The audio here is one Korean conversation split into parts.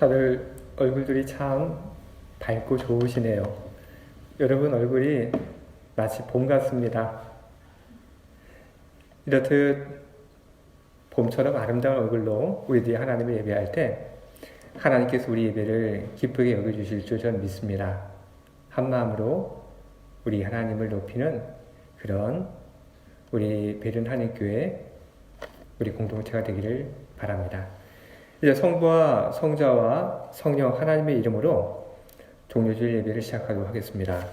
다들 얼굴들이 참 밝고 좋으시네요. 여러분 얼굴이 마치 봄 같습니다. 이렇듯 봄처럼 아름다운 얼굴로 우리들이 하나님을 예배할 때 하나님께서 우리 예배를 기쁘게 여겨주실 줄 저는 믿습니다. 한마음으로 우리 하나님을 높이는 그런 우리 베른 한인교회 우리 공동체가 되기를 바랍니다. 이제 성부와 성자와 성령 하나님의 이름으로 종료주일 예배를 시작하도록 하겠습니다.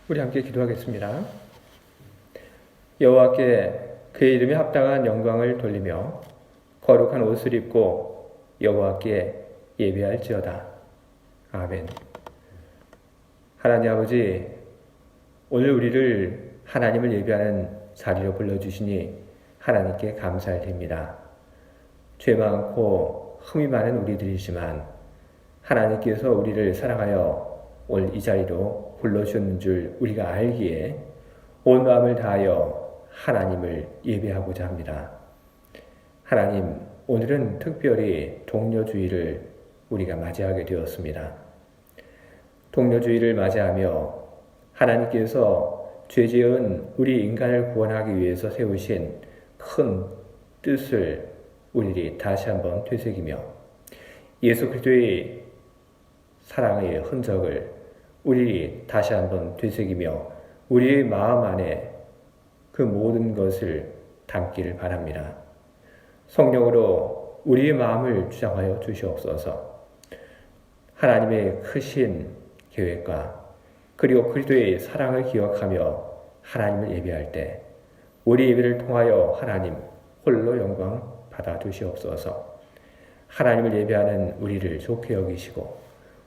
우리 함께 기도하겠습니다. 여호와께 그의 이름에 합당한 영광을 돌리며 거룩한 옷을 입고 여호와께 예배할지어다. 아멘. 하나님 아버지, 오늘 우리를 하나님을 예배하는 자리로 불러주시니 하나님께 감사를 드립니다. 죄 많고 흠이 많은 우리들이지만 하나님께서 우리를 사랑하여 오늘 이 자리로 불러주셨는 줄 우리가 알기에 온 마음을 다하여 하나님을 예배하고자 합니다. 하나님, 오늘은 특별히 동료주의를 우리가 맞이하게 되었습니다. 동료주의를 맞이하며 하나님께서 죄지은 우리 인간을 구원하기 위해서 세우신 큰 뜻을 우리들이 다시 한번 되새기며 예수 그리스도의 사랑의 흔적을 우리 다시 한번 되새기며 우리의 마음 안에 그 모든 것을 담기를 바랍니다. 성령으로 우리의 마음을 주장하여 주시옵소서. 하나님의 크신 계획과 그리고 그리스도의 사랑을 기억하며 하나님을 예배할 때 우리 예배를 통하여 하나님 홀로 영광 받아 주시옵소서. 하나님을 예배하는 우리를 좋게 여기시고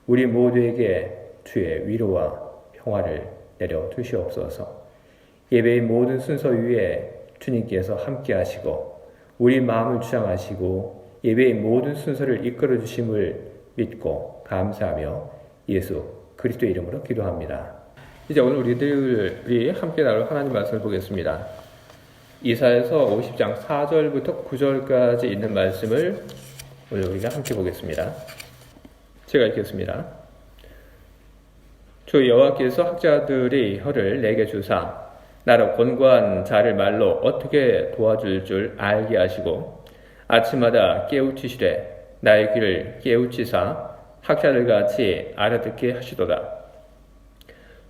우리 모두에게 주의 위로와 평화를 내려 주시옵소서. 예배의 모든 순서 위에 주님께서 함께 하시고 우리 마음을 주장하시고 예배의 모든 순서를 이끌어 주심을 믿고 감사하며 예수 그리스도의 이름으로 기도합니다. 이제 오늘 우리들이 함께 나눌 하나님 말씀을 보겠습니다. 이사야서 50장 4절부터 9절까지 있는 말씀을 오늘 우리가 함께 보겠습니다. 제가 읽겠습니다. 주 여호와께서 학자들의 혀를 내게 주사 나로 권고한 자를 말로 어떻게 도와줄 줄 알게 하시고 아침마다 깨우치시되 나의 귀를 깨우치사 학자들같이 알아듣게 하시도다.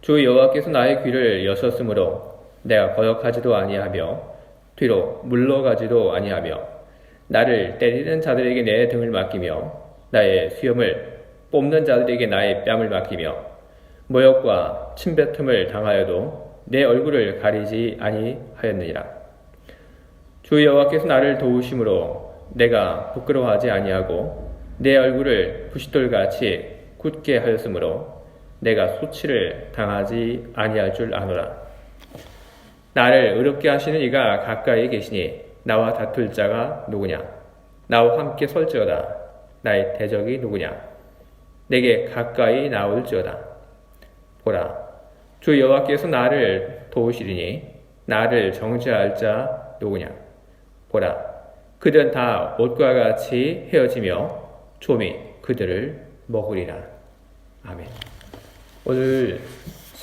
주 여호와께서 나의 귀를 여셨으므로 내가 거역하지도 아니하며 뒤로 물러가지도 아니하며 나를 때리는 자들에게 내 등을 맡기며 나의 수염을 뽑는 자들에게 나의 뺨을 맡기며 모욕과 침뱉음을 당하여도 내 얼굴을 가리지 아니하였느니라. 주 여호와께서 나를 도우심으로 내가 부끄러워하지 아니하고 내 얼굴을 부싯돌같이 굳게 하였으므로 내가 수치를 당하지 아니할 줄 아노라. 나를 의롭게 하시는 이가 가까이 계시니 나와 다툴 자가 누구냐? 나와 함께 설지어다. 나의 대적이 누구냐? 내게 가까이 나올지어다. 보라, 주 여호와께서 나를 도우시리니 나를 정죄할 자 누구냐? 보라, 그들은 다 옷과 같이 헤어지며 좀이 그들을 먹으리라. 아멘. 오늘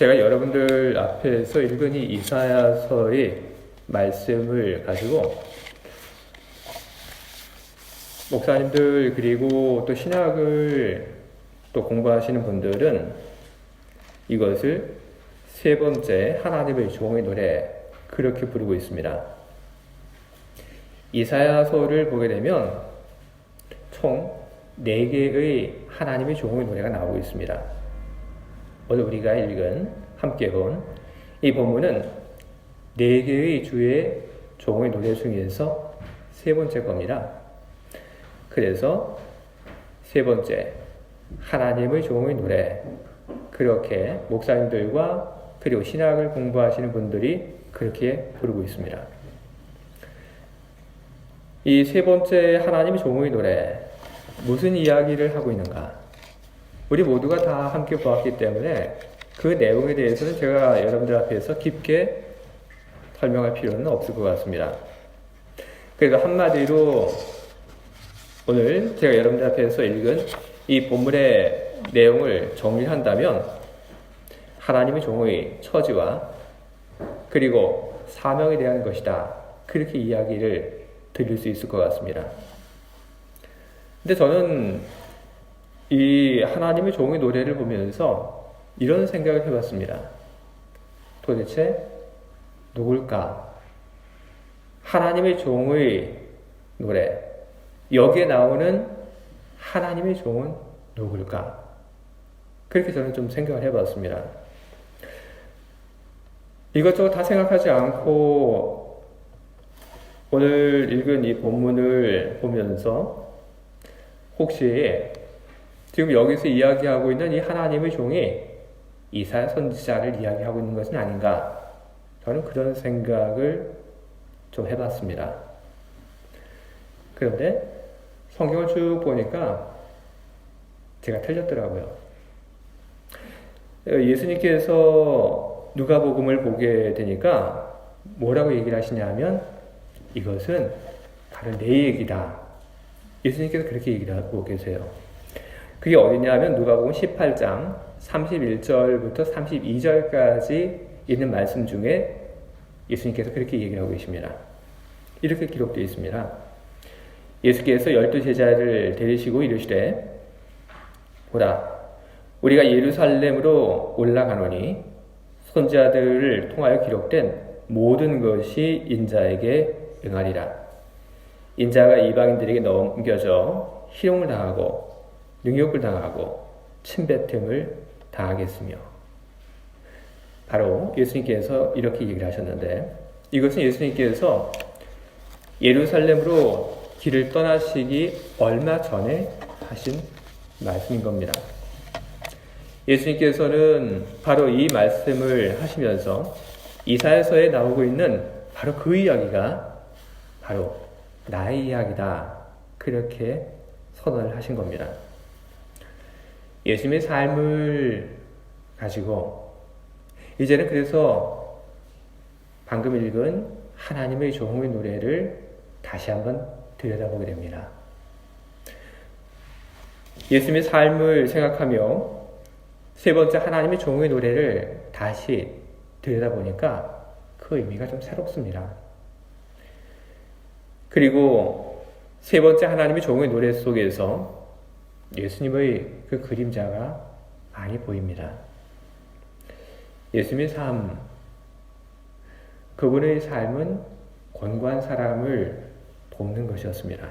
제가 여러분들 앞에서 읽은 이 이사야서의 말씀을 가지고 목사님들 그리고 또 신학을 또 공부하시는 분들은 이것을 세 번째 하나님의 종의 노래 그렇게 부르고 있습니다. 이사야서를 보게 되면 총 4개의 하나님의 종의 노래가 나오고 있습니다. 오늘 우리가 읽은 함께 본 이 본문은 4개의 주의 종의 노래 중에서 세 번째 겁니다. 그래서 세 번째 하나님의 종의 노래 그렇게 목사님들과 그리고 신학을 공부하시는 분들이 그렇게 부르고 있습니다. 이 세 번째 하나님의 종의 노래 무슨 이야기를 하고 있는가? 우리 모두가 다 함께 보았기 때문에 그 내용에 대해서는 제가 여러분들 앞에서 깊게 설명할 필요는 없을 것 같습니다. 그래서 한마디로 오늘 제가 여러분들 앞에서 읽은 이 본문의 내용을 정리한다면 하나님의 종의 처지와 그리고 사명에 대한 것이다. 그렇게 이야기를 드릴 수 있을 것 같습니다. 근데 저는 이 하나님의 종의 노래를 보면서 이런 생각을 해봤습니다. 도대체 누굴까? 하나님의 종의 노래, 여기에 나오는 하나님의 종은 누굴까? 그렇게 저는 좀 생각을 해봤습니다. 이것저것 다 생각하지 않고 오늘 읽은 이 본문을 보면서 혹시 지금 여기서 이야기하고 있는 이 하나님의 종이 이사야 선지자를 이야기하고 있는 것은 아닌가? 저는 그런 생각을 좀 해봤습니다. 그런데 성경을 쭉 보니까 제가 틀렸더라고요. 예수님께서 누가복음을 보게 되니까 뭐라고 얘기를 하시냐면 이것은 바로 내 얘기다. 예수님께서 그렇게 얘기를 하고 계세요. 그게 어디냐면 누가복음 18장 31절부터 32절까지 있는 말씀 중에 예수님께서 그렇게 얘기를 하고 계십니다. 이렇게 기록되어 있습니다. 예수께서 12 제자를 데리시고 이르시되 보라 우리가 예루살렘으로 올라가노니 선지자들을 통하여 기록된 모든 것이 인자에게 응하리라. 인자가 이방인들에게 넘겨져 희롱을 당하고 능욕을 당하고 침뱉음을 당하겠으며. 바로 예수님께서 이렇게 얘기를 하셨는데 이것은 예수님께서 예루살렘으로 길을 떠나시기 얼마 전에 하신 말씀인 겁니다. 예수님께서는 바로 이 말씀을 하시면서 이사야서에 나오고 있는 바로 그 이야기가 바로 나의 이야기다. 그렇게 선언을 하신 겁니다. 예수님의 삶을 가지고 이제는 그래서 방금 읽은 하나님의 종의 노래를 다시 한번 들여다보게 됩니다. 예수님의 삶을 생각하며 세 번째 하나님의 종의 노래를 다시 들여다보니까 그 의미가 좀 새롭습니다. 그리고 세 번째 하나님의 종의 노래 속에서 예수님의 그 그림자가 많이 보입니다. 예수님의 삶, 그분의 삶은 곤고한 사람을 돕는 것이었습니다.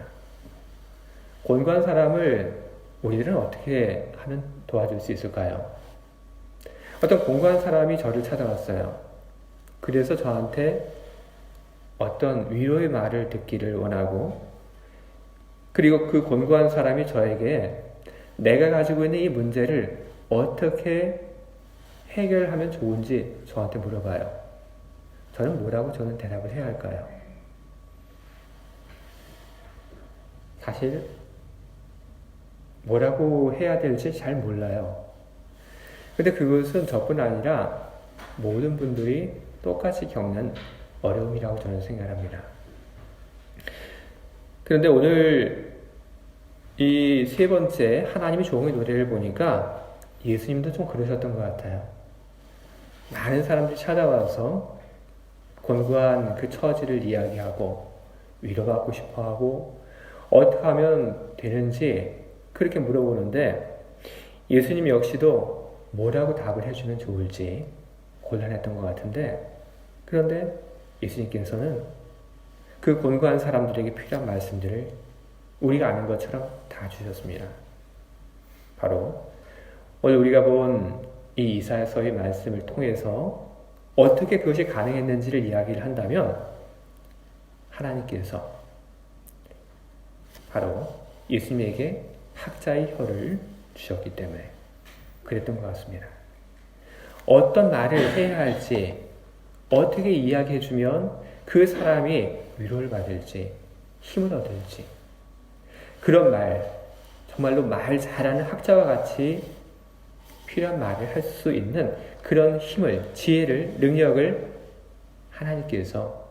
곤고한 사람을 우리들은 어떻게 하면 도와줄 수 있을까요? 어떤 곤고한 사람이 저를 찾아왔어요. 그래서 저한테 어떤 위로의 말을 듣기를 원하고 그리고 그 곤고한 사람이 저에게 내가 가지고 있는 이 문제를 어떻게 해결하면 좋은지 저한테 물어봐요. 저는 뭐라고 대답을 해야 할까요? 사실 뭐라고 해야 될지 잘 몰라요. 근데 그것은 저뿐 아니라 모든 분들이 똑같이 겪는 어려움이라고 저는 생각합니다. 그런데 오늘 이 세 번째 하나님의 종의 노래를 보니까 예수님도 좀 그러셨던 것 같아요. 많은 사람들이 찾아와서 곤고한 그 처지를 이야기하고 위로받고 싶어하고 어떻게 하면 되는지 그렇게 물어보는데 예수님 역시도 뭐라고 답을 해주면 좋을지 곤란했던 것 같은데 그런데 예수님께서는 그 곤고한 사람들에게 필요한 말씀들을 우리가 아는 것처럼 다 주셨습니다. 바로 오늘 우리가 본 이 이사야서의 말씀을 통해서 어떻게 그것이 가능했는지를 이야기를 한다면 하나님께서 바로 예수님에게 학자의 혀를 주셨기 때문에 그랬던 것 같습니다. 어떤 말을 해야 할지 어떻게 이야기해주면 그 사람이 위로를 받을지 힘을 얻을지 그런 말 정말로 말 잘하는 학자와 같이 필요한 말을 할 수 있는 그런 힘을 지혜를 능력을 하나님께서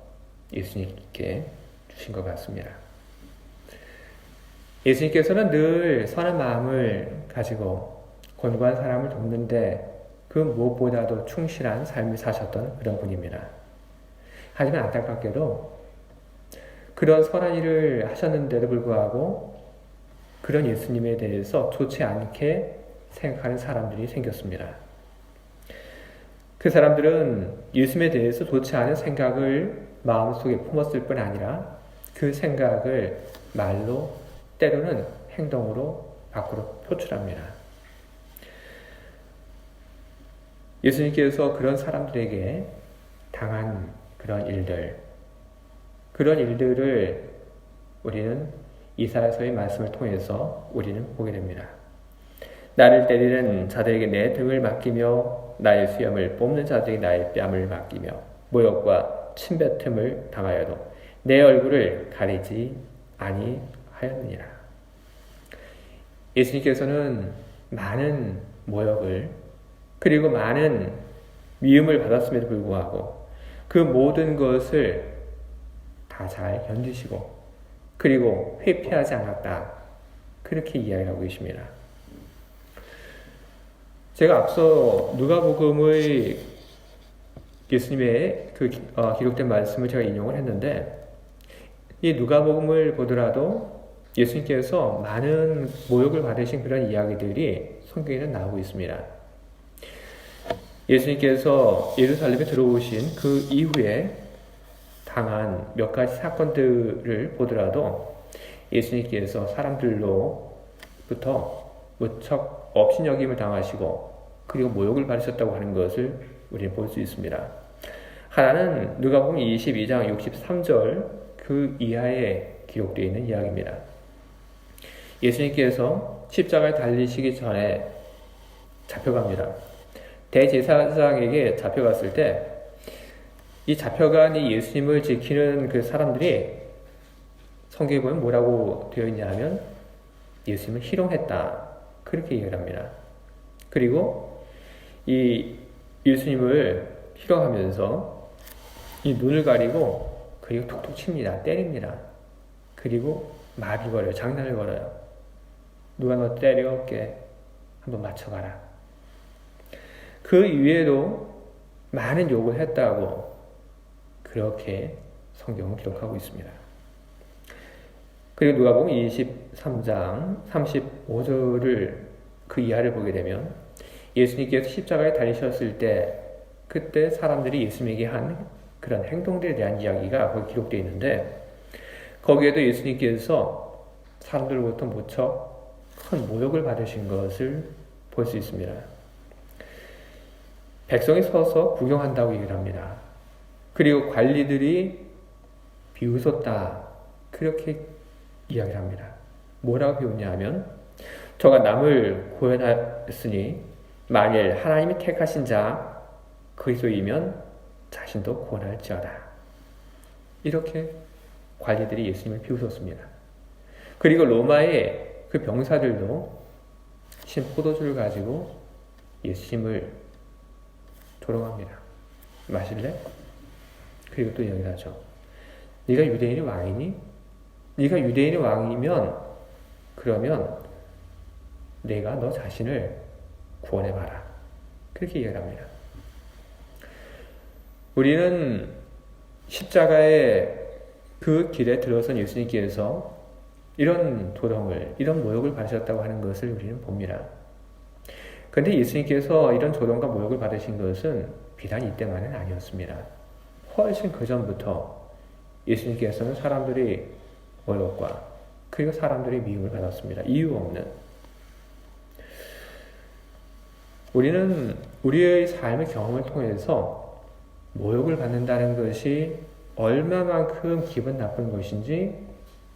예수님께 주신 것 같습니다. 예수님께서는 늘 선한 마음을 가지고 곤고한 사람을 돕는데 그 무엇보다도 충실한 삶을 사셨던 그런 분입니다. 하지만 안타깝게도 그런 선한 일을 하셨는데도 불구하고 그런 예수님에 대해서 좋지 않게 생각하는 사람들이 생겼습니다. 그 사람들은 예수님에 대해서 좋지 않은 생각을 마음속에 품었을 뿐 아니라 그 생각을 말로 때로는 행동으로 밖으로 표출합니다. 예수님께서 그런 사람들에게 당한 그런 일들을 우리는 이사야서의 말씀을 통해서 우리는 보게 됩니다. 나를 때리는 자들에게 내 등을 맡기며 나의 수염을 뽑는 자들에게 나의 뺨을 맡기며 모욕과 침뱉음을 당하여도 내 얼굴을 가리지 아니하였느니라. 예수님께서는 많은 모욕을 그리고 많은 미움을 받았음에도 불구하고 그 모든 것을 다 잘 견디시고 그리고 회피하지 않았다. 그렇게 이야기하고 계십니다. 제가 앞서 누가복음의 예수님의 기록된 말씀을 제가 인용을 했는데 이 누가복음을 보더라도 예수님께서 많은 모욕을 받으신 그런 이야기들이 성경에는 나오고 있습니다. 예수님께서 예루살렘에 들어오신 그 이후에 당한 몇 가지 사건들을 보더라도 예수님께서 사람들로부터 무척 업신여김을 당하시고 그리고 모욕을 받으셨다고 하는 것을 우리는 볼 수 있습니다. 하나는 누가복음 22장 63절 그 이하에 기록되어 있는 이야기입니다. 예수님께서 십자가에 달리시기 전에 잡혀갑니다. 대제사장에게 잡혀갔을 때 이 잡혀간 이 예수님을 지키는 그 사람들이 성경에 보면 뭐라고 되어 있냐면 예수님을 희롱했다. 그렇게 얘기를 합니다. 그리고 이 예수님을 희롱하면서 이 눈을 가리고 그리고 툭툭 칩니다. 때립니다. 그리고 말을 걸어요. 장난을 걸어요. 누가 너 때려올게. 한번 맞춰가라. 그 이외에도 많은 욕을 했다고 그렇게 성경은 기록하고 있습니다. 그리고 누가복음 23장 35절을 그 이하를 보게 되면 예수님께서 십자가에 달리셨을 때 그때 사람들이 예수님에게 한 그런 행동들에 대한 이야기가 거기 기록되어 있는데 거기에도 예수님께서 사람들로부터 무척 큰 모욕을 받으신 것을 볼 수 있습니다. 백성이 서서 구경한다고 얘기를 합니다. 그리고 관리들이 비웃었다. 그렇게 이야기를 합니다. 뭐라고 비웃냐 하면 저가 남을 구원하였으니 만일 하나님이 택하신 자 그리스도이면 자신도 구원할지어다. 이렇게 관리들이 예수님을 비웃었습니다. 그리고 로마의 그 병사들도 신 포도주를 가지고 예수님을 조롱합니다. 마실래? 그리고 또 이야기를 하죠. 네가 유대인의 왕이니? 네가 유대인의 왕이면 그러면 내가 너 자신을 구원해봐라. 그렇게 이야기를 합니다. 우리는 십자가의 그 길에 들어선 예수님께서 이런 조롱을, 이런 모욕을 받으셨다고 하는 것을 우리는 봅니다. 그런데 예수님께서 이런 조롱과 모욕을 받으신 것은 비단 이때만은 아니었습니다. 훨씬 그 전부터 예수님께서는 사람들이 모욕과 그리고 사람들이 미움을 받았습니다. 이유 없는. 우리는 우리의 삶의 경험을 통해서 모욕을 받는다는 것이 얼마만큼 기분 나쁜 것인지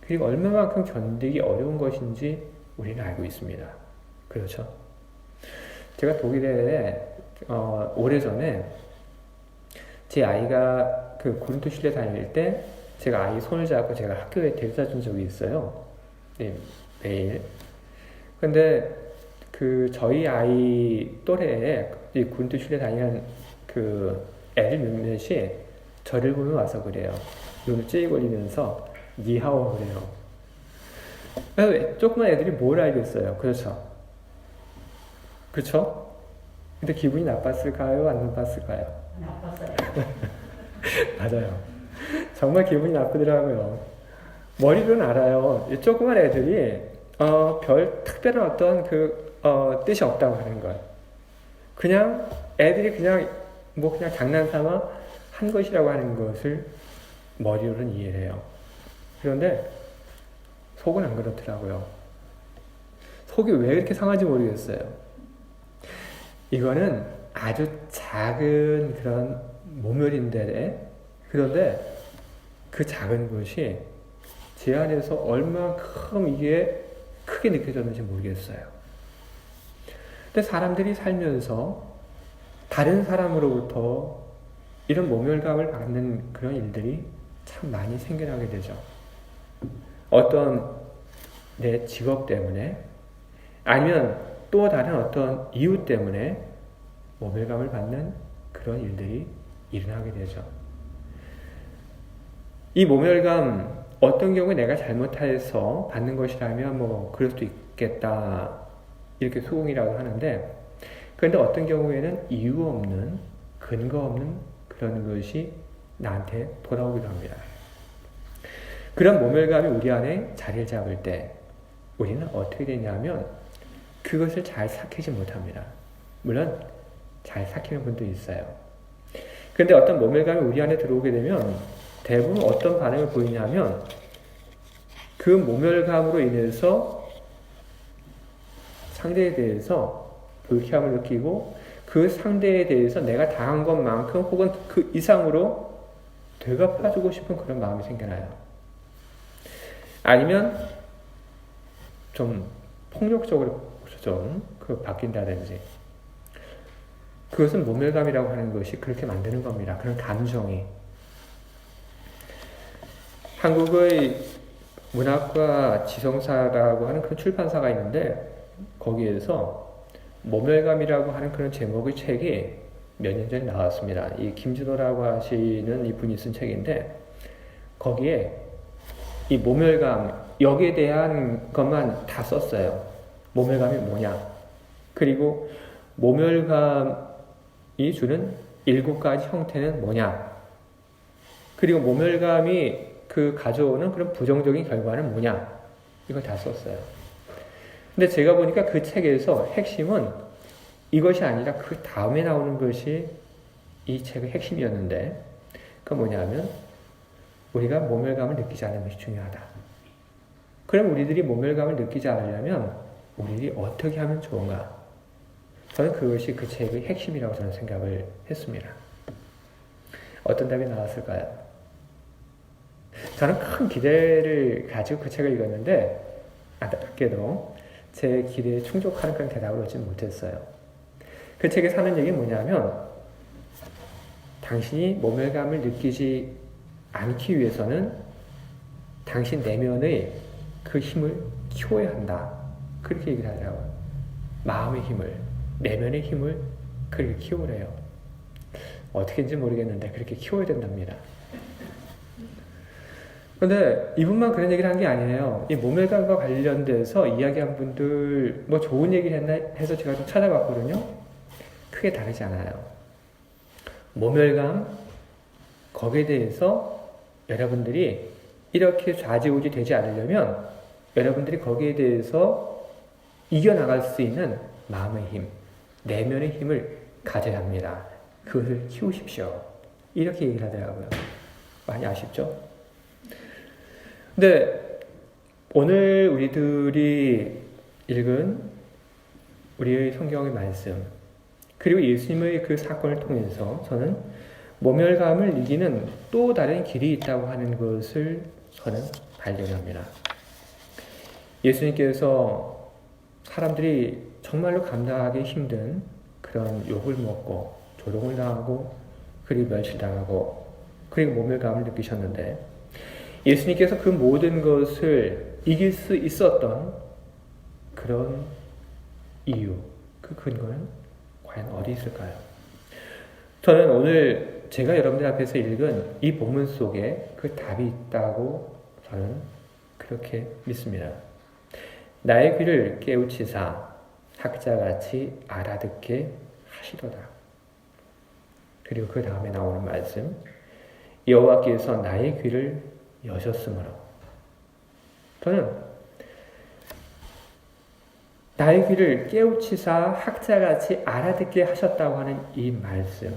그리고 얼마만큼 견디기 어려운 것인지 우리는 알고 있습니다. 그렇죠? 제가 독일에 오래전에 제 아이가 그 고린도 실내 다닐 때 제가 아이 손을 잡고 제가 학교에 데려다 준 적이 있어요. 네, 매일. 근데 그 저희 아이 또래에 이 고린도 실내 다니는 그 애들 몇몇이 저를 보면 와서 그래요. 눈을 찌그리면서 니하오 그래요. 조그만 애들이 뭘 알겠어요. 그렇죠? 그렇죠? 근데 기분이 나빴을까요? 안 나빴을까요? 나빴어요. 맞아요. 정말 기분이 나쁘더라고요. 머리로는 알아요. 이 조그만 애들이 별 특별한 어떤 뜻이 없다고 하는 걸. 그냥 애들이 그냥 그냥 장난삼아 한 것이라고 하는 것을 머리로는 이해를 해요. 그런데 속은 안 그렇더라고요. 속이 왜 이렇게 상한지 모르겠어요. 이거는 아주 작은 그런 모멸인데, 그런데 그 작은 것이 제 안에서 얼마큼 이게 크게 느껴졌는지 모르겠어요. 근데 사람들이 살면서 다른 사람으로부터 이런 모멸감을 받는 그런 일들이 참 많이 생겨나게 되죠. 어떤 내 직업 때문에, 아니면 또 다른 어떤 이유 때문에 모멸감을 받는 그런 일들이 일어나게 되죠. 이 모멸감, 어떤 경우에 내가 잘못해서 받는 것이라면 그럴 수도 있겠다, 이렇게 수긍이라고 하는데, 그런데 어떤 경우에는 이유 없는, 근거 없는 그런 것이 나한테 돌아오기도 합니다. 그런 모멸감이 우리 안에 자리를 잡을 때 우리는 어떻게 되냐면 그것을 잘 삭히지 못합니다. 물론 잘 삭히는 분도 있어요. 그런데 어떤 모멸감이 우리 안에 들어오게 되면 대부분 어떤 반응을 보이냐면, 그 모멸감으로 인해서 상대에 대해서 불쾌함을 느끼고, 그 상대에 대해서 내가 당한 것만큼 혹은 그 이상으로 되갚아주고 싶은 그런 마음이 생겨나요. 아니면 좀 폭력적으로 좀 바뀐다든지, 그것은 모멸감이라고 하는 것이 그렇게 만드는 겁니다. 그런 감정이. 한국의 문학과 지성사라고 하는 그런 출판사가 있는데, 거기에서 모멸감이라고 하는 그런 제목의 책이 몇 년 전에 나왔습니다. 이 김준호라고 하시는 이분이 쓴 책인데, 거기에 이 모멸감, 여기에 대한 것만 다 썼어요. 모멸감이 뭐냐, 그리고 모멸감이 주는 7가지 형태는 뭐냐, 그리고 모멸감이 가져오는 그런 부정적인 결과는 뭐냐, 이걸 다 썼어요. 근데 제가 보니까 그 책에서 핵심은 이것이 아니라 그 다음에 나오는 것이 이 책의 핵심이었는데, 그건 뭐냐면 우리가 모멸감을 느끼지 않는 것이 중요하다. 그럼 우리들이 모멸감을 느끼지 않으려면 우리들이 어떻게 하면 좋은가? 저는 그것이 그 책의 핵심이라고 저는 생각을 했습니다. 어떤 답이 나왔을까요? 저는 큰 기대를 가지고 그 책을 읽었는데 안타깝게도 제 기대에 충족하는 그런 대답을 얻지 못했어요. 그 책에 사는 얘기는 뭐냐면, 당신이 모멸감을 느끼지 않기 위해서는 당신 내면의 그 힘을 키워야 한다, 그렇게 얘기를 하더라고요. 마음의 힘을, 내면의 힘을 그렇게 키우래요. 어떻게인지 모르겠는데 그렇게 키워야 된답니다. 근데 이분만 그런 얘기를 한 게 아니에요. 이 모멸감과 관련돼서 이야기한 분들 좋은 얘기를 했나 해서 제가 좀 찾아봤거든요. 크게 다르지 않아요. 모멸감, 거기에 대해서 여러분들이 이렇게 좌지우지 되지 않으려면 여러분들이 거기에 대해서 이겨나갈 수 있는 마음의 힘, 내면의 힘을 가져야 합니다. 그것을 키우십시오. 이렇게 얘기를 하더라고요. 많이 아쉽죠? 근데 오늘 우리들이 읽은 우리의 성경의 말씀, 그리고 예수님의 그 사건을 통해서 저는 모멸감을 이기는 또 다른 길이 있다고 하는 것을 저는 발견합니다. 예수님께서 사람들이 정말로 감당하기 힘든 그런 욕을 먹고 조롱을 당하고 그리고 멸시당하고 그리고 모멸감을 느끼셨는데, 예수님께서 그 모든 것을 이길 수 있었던 그런 이유, 그 근거는 과연 어디 있을까요? 저는 오늘 제가 여러분들 앞에서 읽은 이 본문 속에 그 답이 있다고 저는 그렇게 믿습니다. 나의 귀를 깨우치사 학자같이 알아듣게 하시도다. 그리고 그 다음에 나오는 말씀, 여호와께서 나의 귀를 여셨으므로. 저는 나의 귀를 깨우치사 학자같이 알아듣게 하셨다고 하는 이 말씀,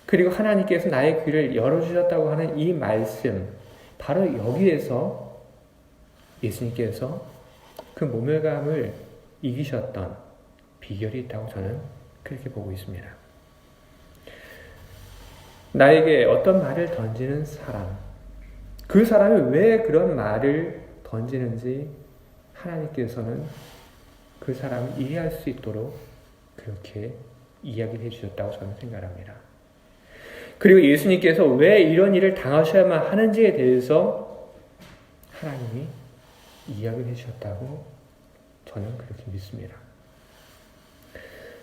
그리고 하나님께서 나의 귀를 열어주셨다고 하는 이 말씀, 바로 여기에서 예수님께서 그 모멸감을 이기셨던 비결이 있다고 저는 그렇게 보고 있습니다. 나에게 어떤 말을 던지는 사람, 그 사람이 왜 그런 말을 던지는지 하나님께서는 그 사람을 이해할 수 있도록 그렇게 이야기를 해주셨다고 저는 생각합니다. 그리고 예수님께서 왜 이런 일을 당하셔야만 하는지에 대해서 하나님이 이야기를 해주셨다고 저는 그렇게 믿습니다.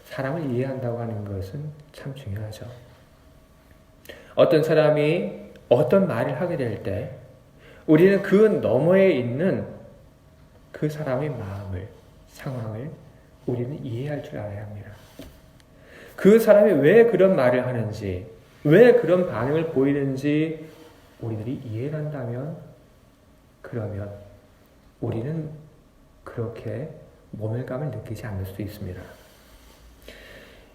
사람을 이해한다고 하는 것은 참 중요하죠. 어떤 사람이 어떤 말을 하게 될 때 우리는 그 너머에 있는 그 사람의 마음을, 상황을 우리는 이해할 줄 알아야 합니다. 그 사람이 왜 그런 말을 하는지, 왜 그런 반응을 보이는지 우리들이 이해를 한다면, 그러면 우리는 그렇게 모멸감을 느끼지 않을 수 있습니다.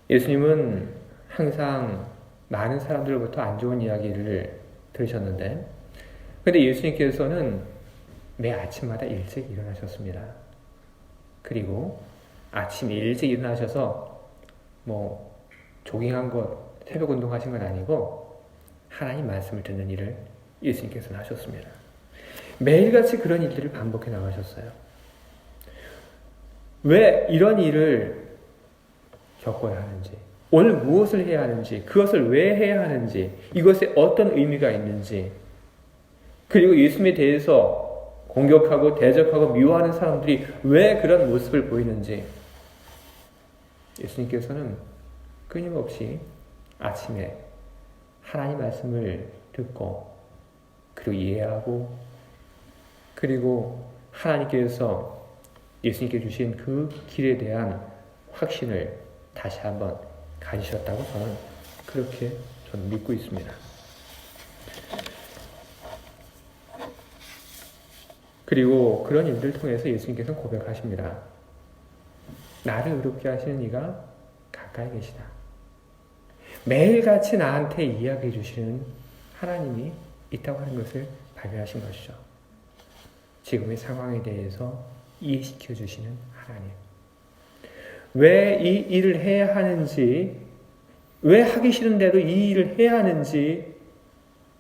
예수님은 항상 많은 사람들로부터 안 좋은 이야기를 들으셨는데, 근데 예수님께서는 매 아침마다 일찍 일어나셨습니다. 그리고 아침 일찍 일어나셔서 조깅한 것, 새벽 운동하신 건 아니고 하나님 말씀을 듣는 일을 예수님께서는 하셨습니다. 매일같이 그런 일들을 반복해 나가셨어요. 왜 이런 일을 겪어야 하는지, 오늘 무엇을 해야 하는지, 그것을 왜 해야 하는지, 이것에 어떤 의미가 있는지, 그리고 예수님에 대해서 공격하고 대적하고 미워하는 사람들이 왜 그런 모습을 보이는지 예수님께서는 끊임없이 아침에 하나님 말씀을 듣고 그리고 이해하고, 그리고 하나님께서 예수님께 주신 그 길에 대한 확신을 다시 한번 가지셨다고 저는 믿고 있습니다. 그리고 그런 일들을 통해서 예수님께서는 고백하십니다. 나를 의롭게 하시는 이가 가까이 계시다. 매일같이 나한테 이야기해 주시는 하나님이 있다고 하는 것을 발견하신 것이죠. 지금의 상황에 대해서 이해시켜 주시는 하나님. 왜 이 일을 해야 하는지, 왜 하기 싫은데도 이 일을 해야 하는지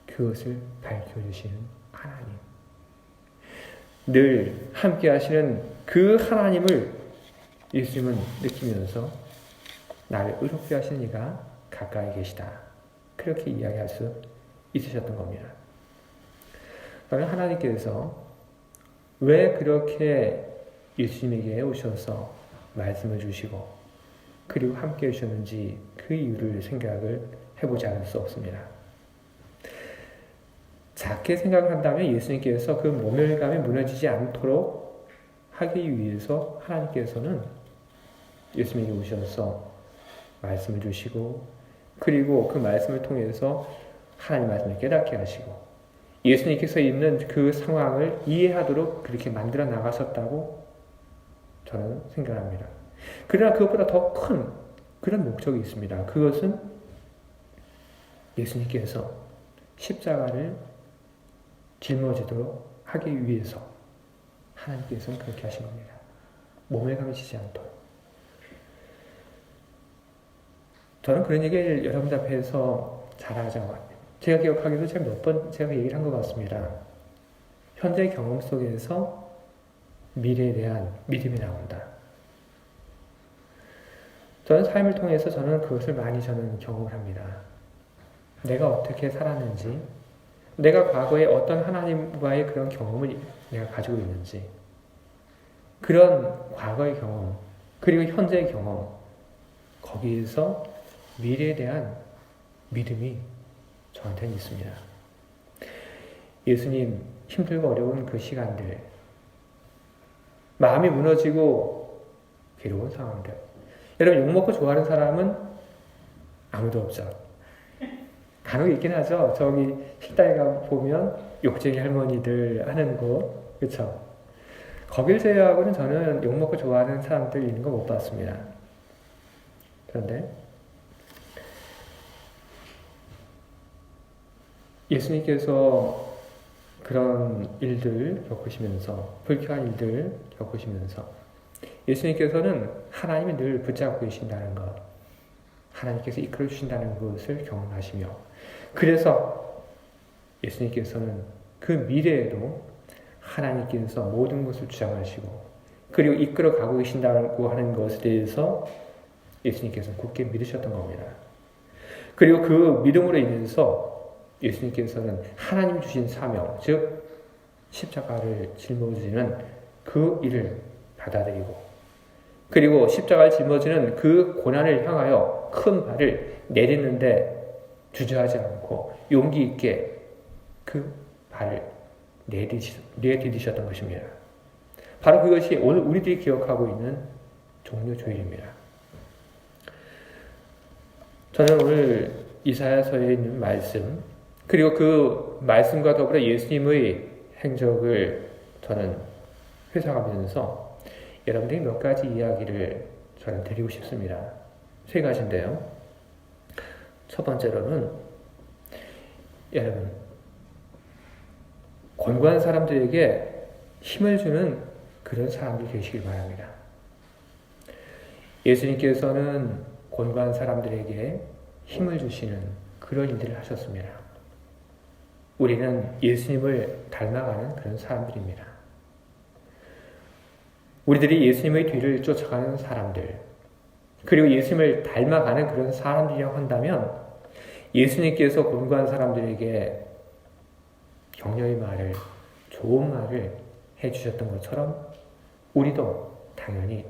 그것을 밝혀주시는 하나님. 늘 함께 하시는 그 하나님을 예수님은 느끼면서 나를 의롭게 하시는 이가 가까이 계시다. 그렇게 이야기할 수 있으셨던 겁니다. 저는 하나님께서 왜 그렇게 예수님에게 오셔서 말씀을 주시고 그리고 함께 해주셨는지 그 이유를 생각을 해보지 않을 수 없습니다. 작게 생각을 한다면 예수님께서 그 모멸감이 무너지지 않도록 하기 위해서 하나님께서는 예수님에게 오셔서 말씀을 주시고 그리고 그 말씀을 통해서 하나님 말씀을 깨닫게 하시고 예수님께서 있는 그 상황을 이해하도록 그렇게 만들어 나가셨다고 저는 생각합니다. 그러나 그것보다 더 큰 그런 목적이 있습니다. 그것은 예수님께서 십자가를 짊어지도록 하기 위해서 하나님께서는 그렇게 하신 겁니다. 모멸감이 지지 않도록. 저는 그런 얘기를 여러분들 앞에서 잘하죠. 제가 기억하기도 제가 몇 번 얘기를 한 것 같습니다. 현재 경험 속에서 미래에 대한 믿음이 나온다. 저는 삶을 통해서 그것을 많이 경험을 합니다. 내가 어떻게 살았는지, 내가 과거에 어떤 하나님과의 그런 경험을 내가 가지고 있는지, 그런 과거의 경험, 그리고 현재의 경험, 거기에서 미래에 대한 믿음이 저한테는 있습니다. 예수님 힘들고 어려운 그 시간들, 마음이 무너지고 괴로운 상황들. 여러분, 욕먹고 좋아하는 사람은 아무도 없죠. 간혹 있긴 하죠. 저기 식당에 가보면 욕쟁이 할머니들 하는 거, 그쵸? 거길 제외하고는 저는 욕먹고 좋아하는 사람들 있는 거 못 봤습니다. 그런데 예수님께서 그런 일들 겪으시면서, 불쾌한 일들 겪으시면서 예수님께서는 하나님이 늘 붙잡고 계신다는 것, 하나님께서 이끌어 주신다는 것을 경험하시며, 그래서 예수님께서는 그 미래에도 하나님께서 모든 것을 주장하시고 그리고 이끌어 가고 계신다고 하는 것에 대해서 예수님께서는 굳게 믿으셨던 겁니다. 그리고 그 믿음으로 인해서 예수님께서는 하나님 주신 사명, 즉 십자가를 짊어지는 그 일을 받아들이고, 그리고 십자가를 짊어지는 그 고난을 향하여 큰 발을 내딛는데 주저하지 않고 용기 있게 그 발을 내디디셨던 것입니다. 바로 그것이 오늘 우리들이 기억하고 있는 종려 주일입니다. 저는 오늘 이사야서에 있는 말씀, 그리고 그 말씀과 더불어 예수님의 행적을 저는 회상하면서 여러분들이 몇 가지 이야기를 저는 드리고 싶습니다. 세 가지인데요. 첫 번째로는 여러분, 권고한 사람들에게 힘을 주는 그런 사람들이 되시길 바랍니다. 예수님께서는 권고한 사람들에게 힘을 주시는 그런 일들을 하셨습니다. 우리는 예수님을 닮아가는 그런 사람들입니다. 우리들이 예수님의 뒤를 쫓아가는 사람들, 그리고 예수님을 닮아가는 그런 사람들이라고 한다면 예수님께서 권고한 사람들에게 격려의 말을, 좋은 말을 해주셨던 것처럼 우리도 당연히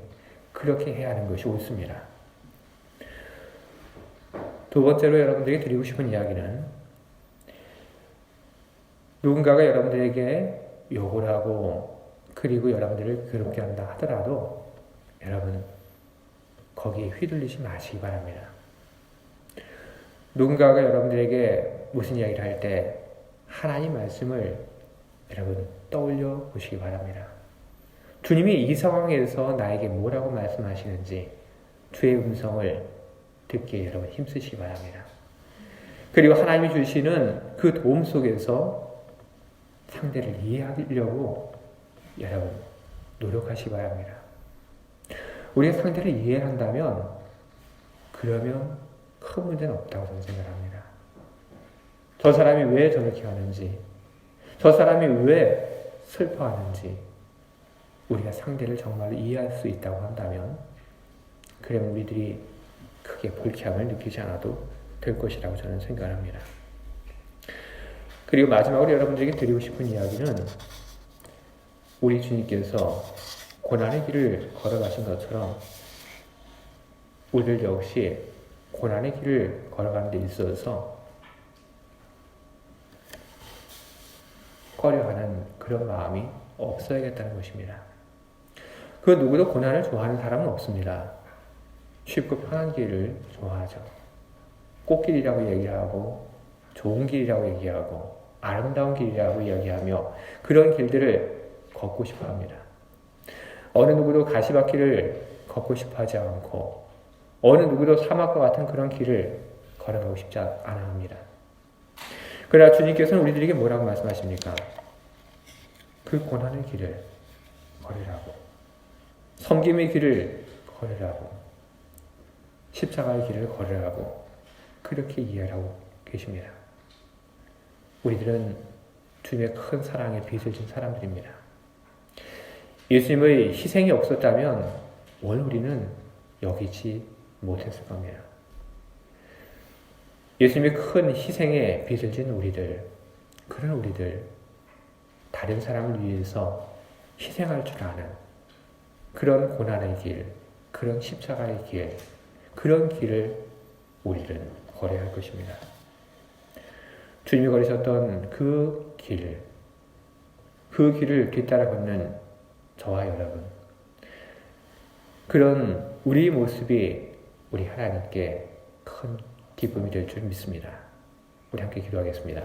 그렇게 해야 하는 것이 옳습니다. 두 번째로 여러분들에게 드리고 싶은 이야기는, 누군가가 여러분들에게 욕을 하고 그리고 여러분들을 괴롭게 한다 하더라도 여러분 거기에 휘둘리지 마시기 바랍니다. 누군가가 여러분들에게 무슨 이야기를 할 때 하나님 말씀을 여러분 떠올려 보시기 바랍니다. 주님이 이 상황에서 나에게 뭐라고 말씀하시는지 주의 음성을 듣기에 여러분 힘쓰시기 바랍니다. 그리고 하나님이 주시는 그 도움 속에서 상대를 이해하려고 여러분 노력하시기 바랍니다. 우리가 상대를 이해한다면 그러면 큰 문제는 없다고 저는 생각합니다. 저 사람이 왜 저렇게 하는지, 저 사람이 왜 슬퍼하는지 우리가 상대를 정말로 이해할 수 있다고 한다면 그러면 우리들이 크게 불쾌함을 느끼지 않아도 될 것이라고 저는 생각합니다. 그리고 마지막으로 여러분들에게 드리고 싶은 이야기는, 우리 주님께서 고난의 길을 걸어가신 것처럼 우리들 역시 고난의 길을 걸어가는 데 있어서 꺼려하는 그런 마음이 없어야겠다는 것입니다. 그 누구도 고난을 좋아하는 사람은 없습니다. 쉽고 편한 길을 좋아하죠. 꽃길이라고 얘기하고 좋은 길이라고 얘기하고 아름다운 길이라고 이야기하며 그런 길들을 걷고 싶어 합니다. 어느 누구도 가시밭길을 걷고 싶어 하지 않고 어느 누구도 사막과 같은 그런 길을 걸어가고 싶지 않아 합니다. 그러나 주님께서는 우리들에게 뭐라고 말씀하십니까? 그 고난의 길을 걸으라고, 섬김의 길을 걸으라고, 십자가의 길을 걸으라고 그렇게 이해하고 계십니다. 우리들은 주님의 큰 사랑에 빚을 진 사람들입니다. 예수님의 희생이 없었다면 오늘 우리는 여기지 못했을 겁니다. 예수님의 큰 희생에 빚을 진 우리들, 그런 우리들, 다른 사람을 위해서 희생할 줄 아는 그런 고난의 길, 그런 십자가의 길, 그런 길을 우리는 걸어야 할 것입니다. 주님이 걸으셨던 그 길을 뒤따라 걷는 저와 여러분, 그런 우리 모습이 우리 하나님께 큰 기쁨이 될 줄 믿습니다. 우리 함께 기도하겠습니다.